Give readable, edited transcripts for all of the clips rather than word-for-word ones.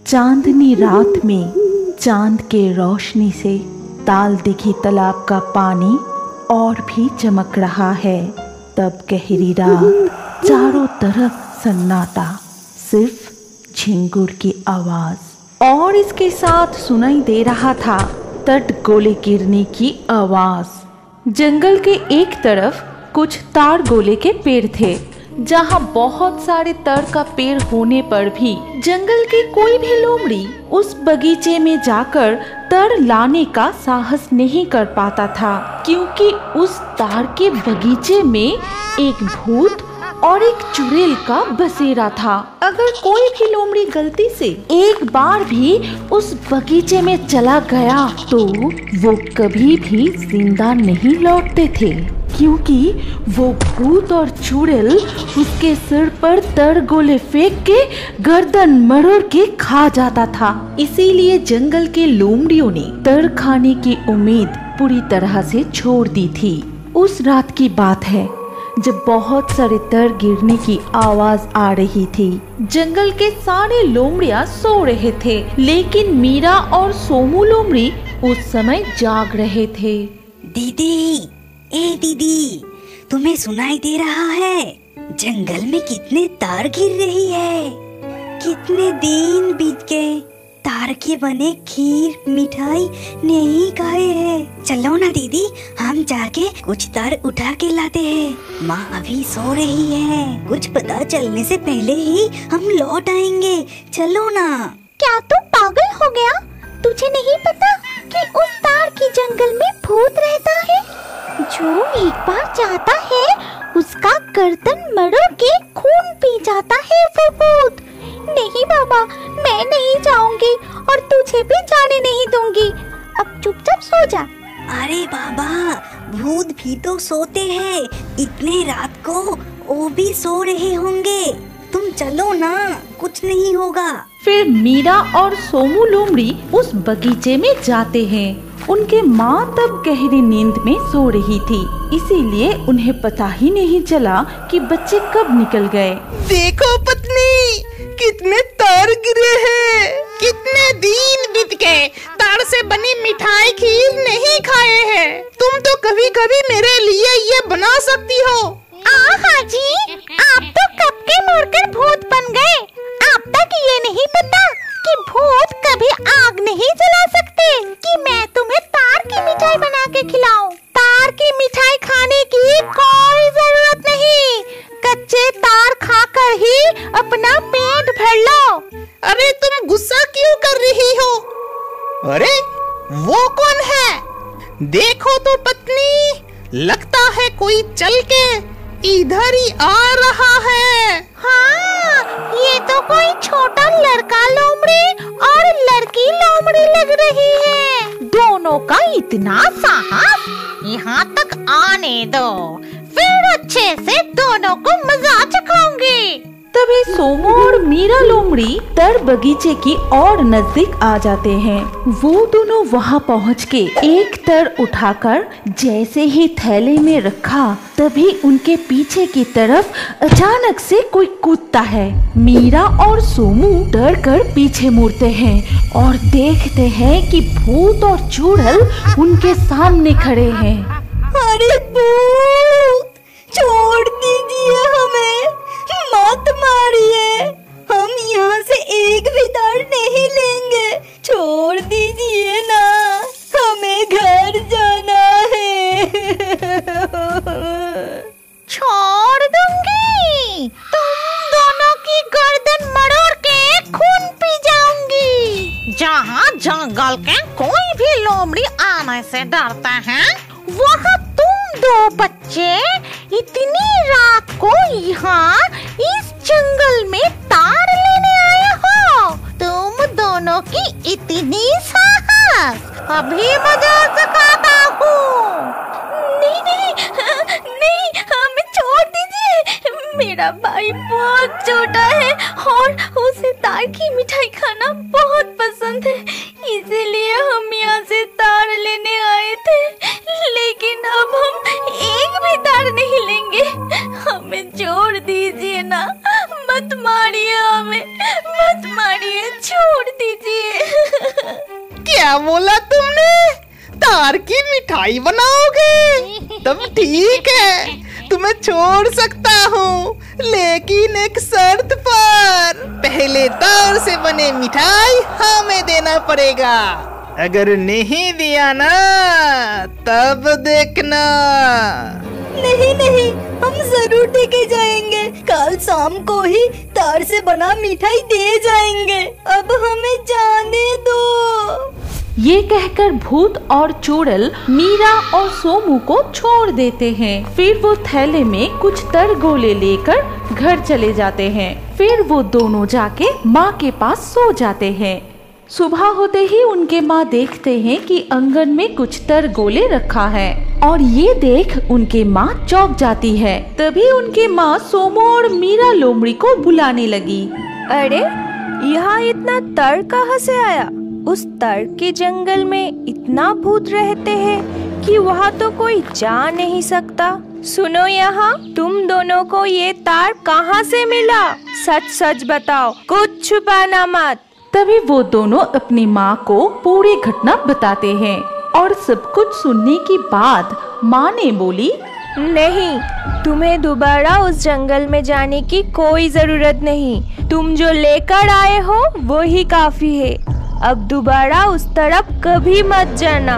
चांदनी रात में चांद के रोशनी से ताल दिखी तालाब का पानी और भी चमक रहा है। तब गहरी रात, चारों तरफ सन्नाटा, सिर्फ झिंगुर की आवाज और इसके साथ सुनाई दे रहा था तट गोले गिरने की आवाज। जंगल के एक तरफ कुछ तार गोले के पेड़ थे, जहाँ बहुत सारे तर का पेड़ होने पर भी जंगल के कोई भी लोमड़ी उस बगीचे में जाकर तर लाने का साहस नहीं कर पाता था, क्योंकि उस तार के बगीचे में एक भूत और एक चुड़ैल का बसेरा था। अगर कोई भी लोमड़ी गलती से एक बार भी उस बगीचे में चला गया तो वो कभी भी जिंदा नहीं लौटते थे, क्योंकि वो भूत और चुड़ैल उसके सिर पर तर गोले फेंक के गर्दन मरोड़ के खा जाता था। इसीलिए जंगल के लोमड़ियों ने तर खाने की उम्मीद पूरी तरह से छोड़ दी थी। उस रात की बात है जब बहुत सारे तर गिरने की आवाज आ रही थी। जंगल के सारे लोमड़ियां सो रहे थे, लेकिन मीरा और सोमू लोमड़ी उस समय जाग रहे थे। दीदी, ए दीदी, तुम्हें सुनाई दे रहा है? जंगल में कितने तार गिर रही है। कितने दिन बीत गए, तार के बने खीर मिठाई नहीं खाए हैं। चलो ना दीदी, हम जाके कुछ तार उठा के लाते हैं। माँ अभी सो रही है, कुछ पता चलने से पहले ही हम लौट आएंगे। चलो ना। क्या तू पागल हो गया? तुझे नहीं पता कि उस तार के जंगल में भूत रहता है? जो एक बार जाता है उसका गर्दन मरोड़ के खून पी जाता है वो भूत। नहीं बाबा, मैं नहीं जाऊंगी और तुझे भी जाने नहीं दूंगी। अब चुपचाप सो जा। अरे बाबा, भूत भी तो सोते हैं। इतने रात को वो भी सो रहे होंगे। तुम चलो ना, कुछ नहीं होगा। फिर मीरा और सोमू लोमड़ी उस बगीचे में जाते हैं। उनके माँ तब गहरी नींद में सो रही थी, इसीलिए उन्हें पता ही नहीं चला कि बच्चे कब निकल गए। देखो पत्नी, कितने तार गिरे हैं। कितने दिन बीत गए, तार से बनी मिठाई खीर नहीं खाए हैं। तुम तो कभी कभी मेरे लिए ये बना सकती हो। हाँ जी, आप तो कब के मरकर भूत बन गए। आप तक ये नहीं पता कि भूत कभी आग नहीं जला सकते कि मैं तुम्हें तार की मिठाई बना के खिलाऊं। तार की मिठाई खाने की कोई जरूरत नहीं। कच्चे तार खाकर ही अपना पेट भर लो। अरे तुम गुस्सा क्यों कर रही हो? अरे वो कौन है? देखो तो पत्नी, लगता है कोई चल के इधर ही आ रहा है। हाँ, ये तो कोई छोटा लड़का लोमड़ी और लड़की लोमड़ी लग रही है। दोनों का इतना साहस। यहाँ तक आने दो, फिर अच्छे से दोनों को मजा चखाऊंगी। तभी सोमू और मीरा लोमड़ी तर बगीचे की और नजदीक आ जाते हैं। वो दोनों वहाँ पहुँच के एक तर उठाकर जैसे ही थैले में रखा, तभी उनके पीछे की तरफ अचानक से कोई कूदता है। मीरा और सोमू डर कर पीछे मुड़ते हैं और देखते हैं कि भूत और चुड़ैल उनके सामने खड़े हैं। अरे भूत, छोड़ दीजिए हमें, मत मारिए। हम यहाँ से एक भी तार नहीं लेंगे। छोड़ दीजिए ना, हमें घर जाना है। छोड़ दूंगी, तुम दोनों की गर्दन मरोड़ के खून पी जाऊंगी। जहाँ जंगल के कोई भी लोमड़ी आने से डरता है, वहाँ तुम दो बच्चे इतनी रात को यहाँ इस जंगल में तार लेने आए हो। तुम दोनों की इतनी साहस, अभी मजा सिखाता हूँ। नहीं नहीं नहीं, हमें छोड़ दीजिए। मेरा भाई बहुत छोटा है और उसे तार की मिठाई खाना बहुत पसंद है, इसीलिए हम यहाँ से तार लेने आए थे। लेकिन अब हम एक भी तार नहीं लेंगे। हमें छोड़ दीजिए ना, मत मारिए हमें, मत मारिए, छोड़ दीजिए। क्या बोला तुमने? तार की मिठाई बनाओगे? तब ठीक है, तुम्हें छोड़ सकता हूँ, लेकिन एक शर्त पर। पहले तार से बने मिठाई हमें देना पड़ेगा। अगर नहीं दिया ना, तब देखना। नहीं नहीं, हम जरूर देके जाएंगे। कल शाम को ही तार से बना मिठाई दे जाएंगे। अब हमें जाने दो। ये कहकर भूत और चुड़ैल मीरा और सोमू को छोड़ देते हैं। फिर वो थैले में कुछ तरगोले लेकर घर चले जाते हैं। फिर वो दोनों जाके माँ के पास सो जाते हैं। सुबह होते ही उनके माँ देखते हैं कि आंगन में कुछ तरगोले रखा है, और ये देख उनके माँ चौंक जाती है। तभी उनके माँ सोमू और मीरा लोमड़ी को बुलाने लगी। अरे, यहाँ इतना तर कहाँ से आया? उस तर के जंगल में इतना भूत रहते हैं कि वहाँ तो कोई जा नहीं सकता। सुनो यहाँ, तुम दोनों को ये तार कहाँ से मिला? सच सच बताओ, कुछ छुपाना मत। तभी वो दोनों अपनी माँ को पूरी घटना बताते हैं, और सब कुछ सुनने के बाद माँ ने बोली, नहीं, तुम्हें दोबारा उस जंगल में जाने की कोई जरूरत नहीं। तुम जो लेकर आए हो वो ही काफी है। अब दोबारा उस तरफ कभी मत जाना,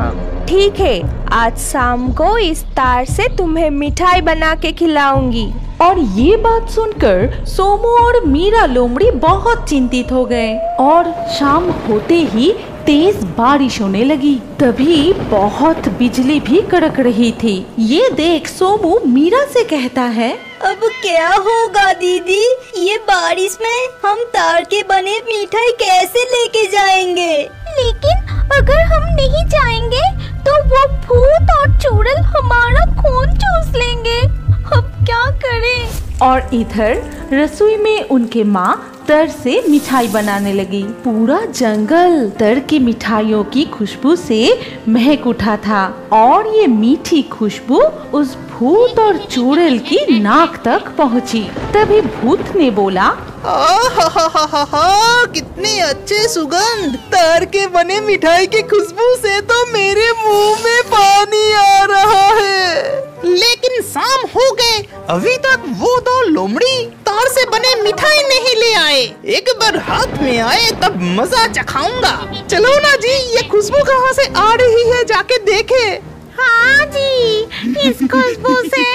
ठीक है? आज शाम को इस तार से तुम्हें मिठाई बना के खिलाऊंगी। और ये बात सुनकर सोमू और मीरा लोमड़ी बहुत चिंतित हो गए, और शाम होते ही तेज बारिश होने लगी। तभी बहुत बिजली भी कड़क रही थी। ये देख सोमू मीरा से कहता है, अब क्या होगा दीदी? ये बारिश में हम तार के बने मिठाई कैसे लेके जाएंगे? लेकिन अगर हम नहीं जाएंगे तो वो भूत और चुड़ैल हमारा खून चूस लेंगे। अब क्या करें? और इधर रसोई में उनके माँ तर से मिठाई बनाने लगी। पूरा जंगल तर की मिठाइयों की खुशबू से महक उठा था, और ये मीठी खुशबू उस भूत और चुड़ैल की नाक तक पहुँची। तभी भूत ने बोला, कितनी अच्छी सुगंध! तार के बने मिठाई की खुशबू से तो मेरे मुंह में पानी आ रहा है। लेकिन शाम हो गए, अभी तक वो दो लोमड़ी तार से बने मिठाई नहीं ले आए। एक बार हाथ में आए तब मजा चखाऊंगा। चलो ना जी, ये खुशबू कहाँ से आ रही है, जाके देखे। हाँ जी, इस खुशबू से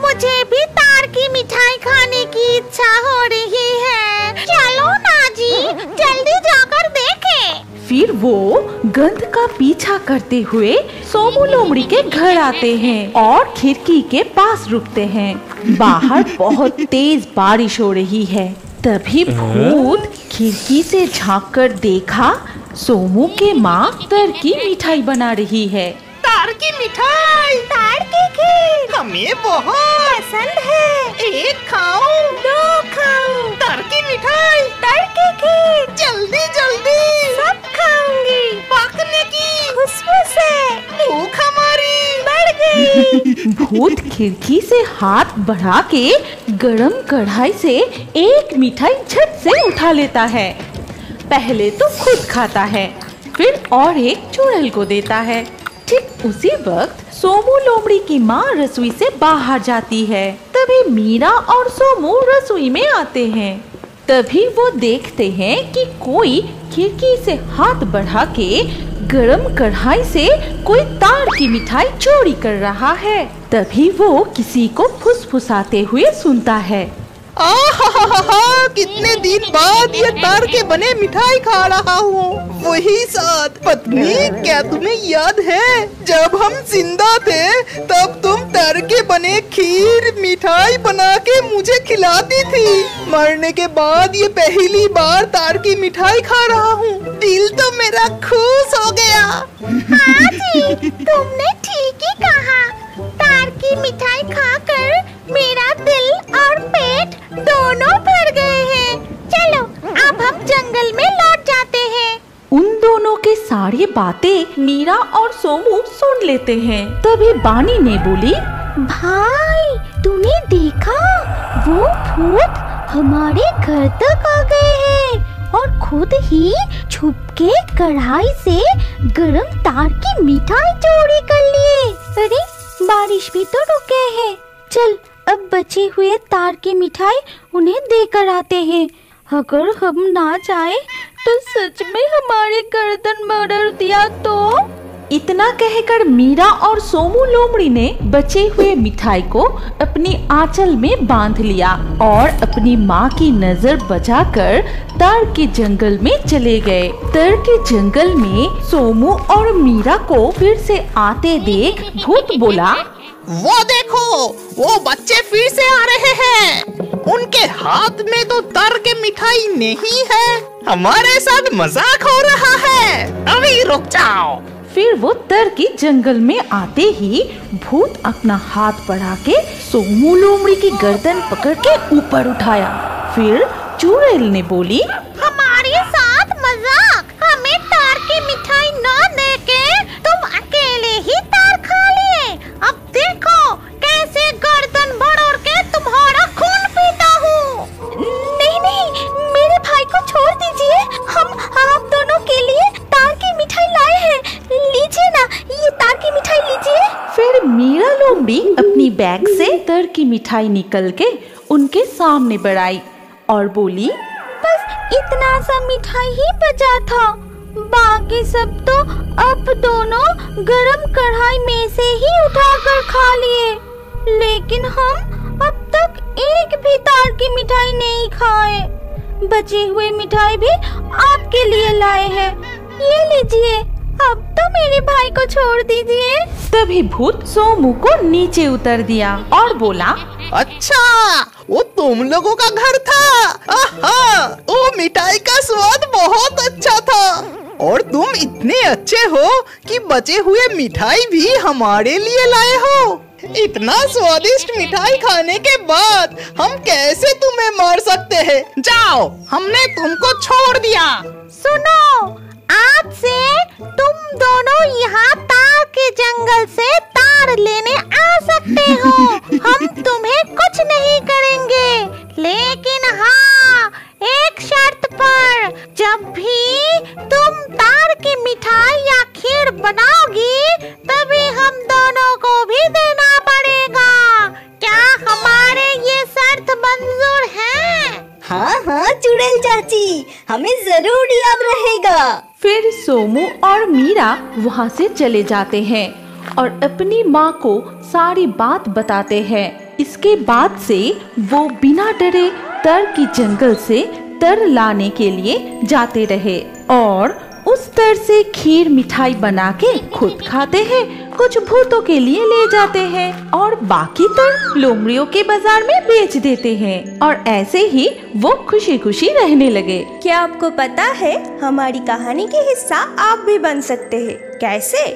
मुझे भी तार की मिठाई खाने की इच्छा हो रही है। चलो ना जी, जल्दी जाकर देखें। फिर वो गंध का पीछा करते हुए सोमू लोमड़ी के घर आते हैं और खिड़की के पास रुकते हैं। बाहर बहुत तेज बारिश हो रही है। तभी भूत खिड़की से झांककर देखा, सोमू के माँ तर की मिठाई बना रही है। तार की मिठाई, तार की खीर हमें बहुत पसंद है। एक खाऊं, दो खाऊं। तार की मिठाई, तार की खीर जल्दी जल्दी सब खाऊंगी। पकने की खुशबू से भूख हमारी बढ़ गई। भूत खिड़की से हाथ बढ़ा के गरम कढ़ाई से एक मिठाई झट से उठा लेता है। पहले तो खुद खाता है, फिर और एक चुड़ैल को देता है। ठीक उसी वक्त सोमू लोमड़ी की माँ रसोई से बाहर जाती है। तभी मीरा और सोमू रसोई में आते हैं। तभी वो देखते हैं कि कोई खिड़की से हाथ बढ़ा के गरम कढ़ाई से कोई तार की मिठाई चोरी कर रहा है। तभी वो किसी को फुसफुसाते हुए सुनता है, कितने दिन बाद ये तार के बने मिठाई खा रहा हूँ। वही साथ। पत्नी, क्या तुम्हें याद है जब हम जिंदा थे तब तुम तार के बने खीर मिठाई बना के मुझे खिलाती थी। मरने के बाद ये पहली बार तार की मिठाई खा रहा हूँ। दिल तो मेरा खुश हो गया। हाँ जी, तुमने ठीक ही कहा। तार की मिठाई खाकर मेरा दिल और पेट दोनों भर गए हैं। चलो अब हम जंगल में लौट जाते हैं। उन दोनों के सारी बातें मीरा और सोमू सुन लेते हैं। तभी बानी ने बोली, भाई तूने देखा, वो भूत हमारे घर तक आ गए हैं। और खुद ही छुप के कढ़ाई से गरम तार की मिठाई चोरी कर लिए। अरे बारिश भी तो रुक गए हैं, चल अब बचे हुए तार की मिठाई उन्हें देकर आते हैं। अगर हम ना जाए तो सच में हमारे गर्दन मरोड़ दिया तो। इतना कहकर मीरा और सोमू लोमड़ी ने बचे हुए मिठाई को अपनी आंचल में बांध लिया और अपनी माँ की नजर बचाकर तार के जंगल में चले गए। तार के जंगल में सोमू और मीरा को फिर से आते देख भूत बोला, वो देखो, वो बच्चे फिर से आ रहे हैं। उनके हाथ में तो तार के मिठाई नहीं है। हमारे साथ मजाक हो रहा है। अभी रुक जाओ। फिर वो तर के जंगल में आते ही भूत अपना हाथ बढ़ा के सोमू लोमड़ी की गर्दन पकड़ के ऊपर उठाया। फिर चुड़ैल ने बोली, हमारे साथ मजाक, हमें तार की मिठाई न देके तुम अकेले ही तार खा लिए। अब देखो कैसे गर्दन बढ़ोड़ के तुम्हारा खून पीता हूँ। नहीं नहीं, मेरे भाई को छोड़ दीजिए, हम आप दोनों के लिए तार की मिठाई लाए हैं। लीजिए ना, ये तार की मिठाई लीजिए। फिर मीरा लोमड़ी अपनी बैग से तार की मिठाई निकल के उनके सामने बढ़ाई और बोली, बस इतना सा मिठाई ही बचा था, बाकी सब तो अब दोनों गरम कढ़ाई में से ही उठाकर खा लिए। लेकिन हम अब तक एक भी तार की मिठाई नहीं खाए। बचे हुए मिठाई भी आपके लिए लाए हैं, ये लीजिए। अब तो मेरे भाई को छोड़ दीजिए। तभी भूत सोमू को नीचे उतर दिया और बोला, अच्छा, वो तुम लोगों का घर था। आहा, वो मिठाई का स्वाद बहुत अच्छा था और तुम इतने अच्छे हो कि बचे हुए मिठाई भी हमारे लिए लाए हो। इतना स्वादिष्ट मिठाई खाने के बाद हम कैसे तुम्हें मार सकते हैं? जाओ, हमने तुमको छोड़ दिया। सुनो, आज से तुम दोनों यहाँ तार के जंगल से तार लेने आ सकते हो। हम तुम्हें कुछ नहीं करेंगे, लेकिन हाँ, एक शर्त पर, जब भी तुम तार की मिठाई या खीर बनाओगी तभी हम दोनों को भी देना पड़ेगा। क्या हमारे ये शर्त मंजूर है? हाँ हाँ चुड़ैल चाची, हमें जरूर याद रहेगा। फिर सोमू और मीरा वहाँ से चले जाते हैं और अपनी माँ को सारी बात बताते हैं। इसके बाद से वो बिना डरे तर की जंगल से तर लाने के लिए जाते रहे और उस तर से खीर मिठाई बना के खुद खाते हैं, कुछ भूतों के लिए ले जाते हैं और बाकी तर लोमड़ियों के बाजार में बेच देते हैं और ऐसे ही वो खुशी खुशी रहने लगे। क्या आपको पता है हमारी कहानी के हिस्सा आप भी बन सकते हैं? कैसे?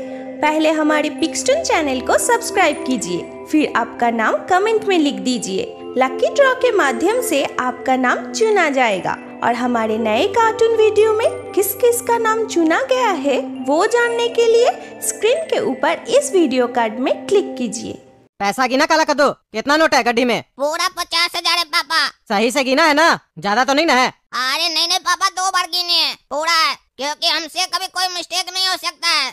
पहले हमारे पिक्सटून चैनल को सब्सक्राइब कीजिए, फिर आपका नाम कमेंट में लिख दीजिए। लकी ड्रॉ के माध्यम से आपका नाम चुना जाएगा और हमारे नए कार्टून वीडियो में किस किस का नाम चुना गया है वो जानने के लिए स्क्रीन के ऊपर इस वीडियो कार्ड में क्लिक कीजिए। पैसा गिना काला कद्दू, कितना नोट है गड्डी में? पूरा 50,000 है पापा। सही से गिना है ना? ज्यादा तो नहीं ना है? अरे नहीं नहीं पापा, 2 बार गिने हैं, पूरा है, क्योंकि हमसे कभी कोई मिस्टेक नहीं हो सकता है।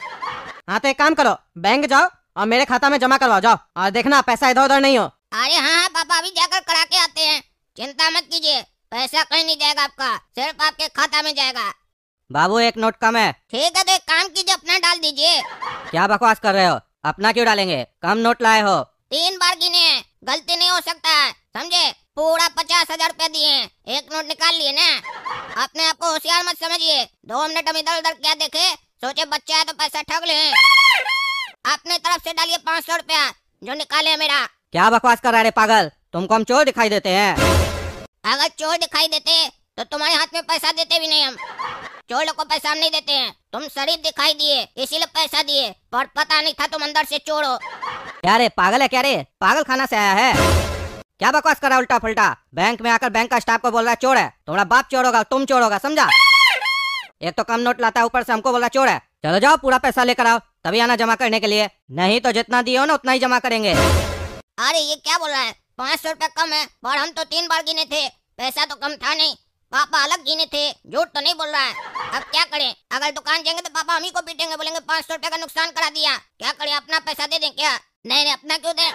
हाँ तो एक काम करो, बैंक जाओ और मेरे खाता में जमा करवाओ जाओ, और देखना पैसा इधर उधर नहीं हो। अरे हाँ पापा, अभी जाकर करा के आते हैं, चिंता मत कीजिए, पैसा कहीं नहीं जाएगा आपका, सिर्फ आपके खाता में जाएगा। बाबू एक नोट कम है। ठीक है तो एक काम कीजिए, अपना डाल दीजिए। क्या बकवास कर रहे हो? अपना क्यों डालेंगे? कम नोट लाए हो। 3 बार गिने हैं, गलती नहीं हो सकता है, समझे? पूरा 50,000 रुपए दिए हैं, एक नोट निकाल लिए ना। अपने आप को होशियार मत समझिए, 2 मिनट हम इधर उधर क्या देखे, सोचे बच्चा है तो पैसा ठग ले। अपने तरफ से डालिए 500 रुपया जो निकाले मेरा। क्या बकवास कर रहे हैं पागल? तुमको हम चोर दिखाई देते हैं? अगर चोर दिखाई देते तो तुम्हारे हाथ में पैसा देते भी नहीं हम। चोर लोग को पैसा हम नहीं देते हैं, तुम शरीफ दिखाई दिए इसीलिए पैसा दिए, पर पता नहीं था तुम अंदर से चोर हो। क्या रे पागल है क्या रे? पागल खाना से आया है? क्या बकवास कर रहा है उल्टा फुल्टा? बैंक में आकर बैंक का स्टाफ को बोल रहा है चोर है। तुम्हारा बाप चोर होगा, तुम चोर होगा, समझा? एक तो कम नोट लाता है, ऊपर से हमको बोल रहा चोर है। चलो जाओ पूरा पैसा लेकर आओ, तभी आना जमा करने के लिए, नहीं तो जितना दिए हो ना उतना ही जमा करेंगे। अरे ये क्या बोल रहा है? 500 रुपया कम है, पर हम तो 3 बार गिने थे, पैसा तो कम था नहीं। पापा अलग गिने थे, झूठ तो नहीं बोल रहा है। अब क्या करें, अगर दुकान जाएंगे तो पापा हम ही को पीटेंगे, बोलेंगे 500 रुपया का नुकसान करा दिया। क्या करें, अपना पैसा दे दें क्या? नहीं नहीं, अपना क्यों दें?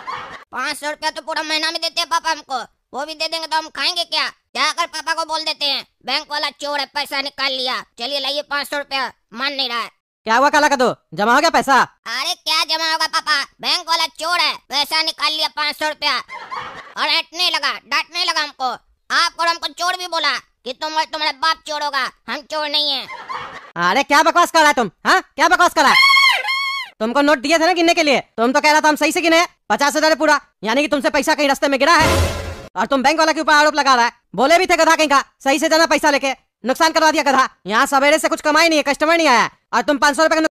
500 रुपया तो पूरा महीना में देते हैं पापा हमको, वो भी दे देंगे तो हम खाएंगे क्या? जाकर पापा को बोल देते हैं बैंक वाला चोर है, पैसा निकाल लिया, चलिए लाइए 500 रुपया। मान नहीं रहा है। क्या हुआ काला कद्दू, जमा हो गया पैसा? अरे क्या जमा होगा पापा, बैंक वाला चोर है, पैसा निकाल लिया 500 रुपया। और डांटने लगा हमको। आप और हमको चोर भी बोला कि तुम्हारा बाप चोर होगा, हम चोर नहीं है। अरे क्या बकवास कर रहा है तुम? हाँ, क्या बकवास कर रहा है? तुमको नोट दिए थे ना गिनने के लिए, तुम तो कह रहा था हम सही से गिने 50,000 पूरा, यानी कि तुमसे पैसा कहीं रास्ते में गिरा है और तुम बैंक वाला के ऊपर आरोप लगा रहा है। बोले भी थे गधा कहीं का, सही से जाना पैसा लेके, नुकसान करवा दिया गधा। यहाँ सवेरे से कुछ कमाई नहीं है, कस्टमर नहीं आया और तुम 500 रुपए